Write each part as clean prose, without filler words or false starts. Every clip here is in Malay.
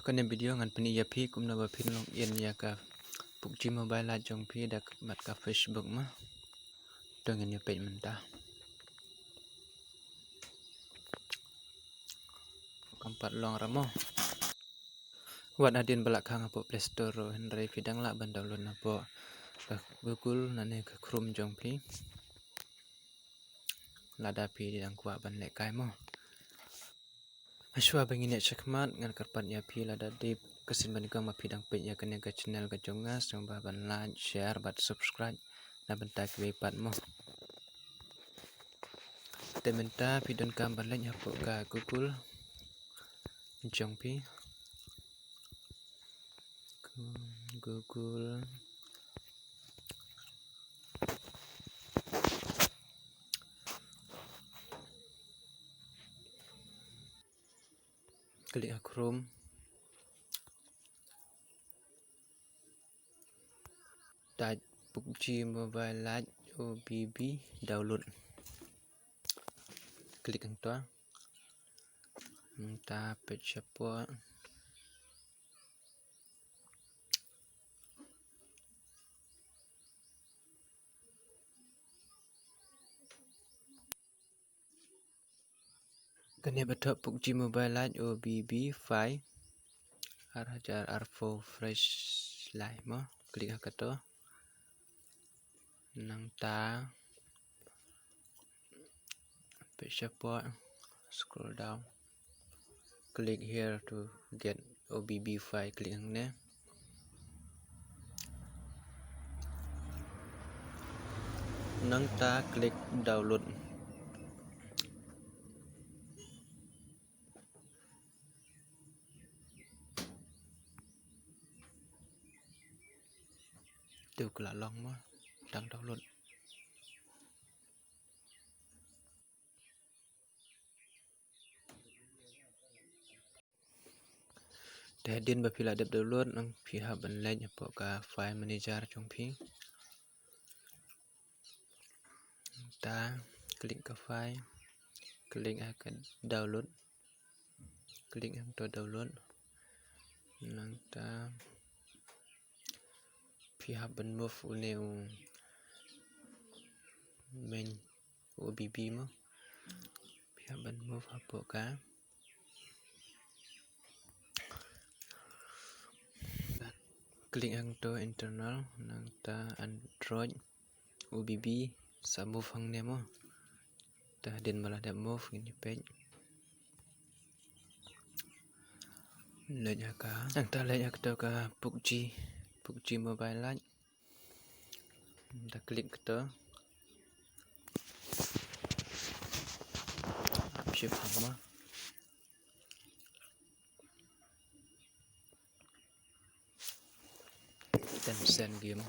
Kan video ngan peni ya pi kumno ba pin long yen ya ka pubg mobile la jong pi dak mat ka Facebook mah dengan ya page mentah kampat long ramo wat hadien balak khang apo Play Store ro hendrai pidang la ban download apo ka Google nane ka Chrome jong pi lada pi di dang kwa ban lek kai mo Ashwa bangin ya chakmat ngan karpat ya pi lada dip kesin ban kang ma pidang page ya kan ya ka channel ka jongas jong ba ban like share bat subscribe na ban tak we pat mo Tementa pidon kam ban lek apo ka Google jong pi Google klik Chrome type pubg mobile lite obb download klik ang to ta page support kene betok pubg mobile lite obb file r r4 fresh live mo klik ang to nang ta page support scroll down click here to get obb file klik ang ne nang ta klik download tiêu kala long mo đang download hadien ba pila dep download nang pihak ban lek apo ka file manager jong pi ta klik ke file klik akan download klik yang to download nang ta pihak ban move uneu main obb mo pihak ban move apo ka klik yang to internal nang ta android obb sa move hang ne mo ta hadien malah dep move ini page lek ka nang ta lek to ka pubg mobile lite ta klik to shift hang mo dan send game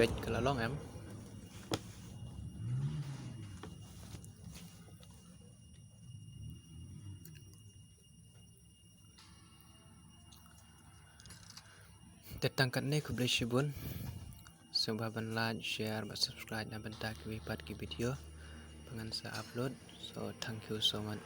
page kala long em tetangkat ne ku bless bun semua ban like share bat subscribe na ban tak we pat ki video pengan sa upload so thank you so much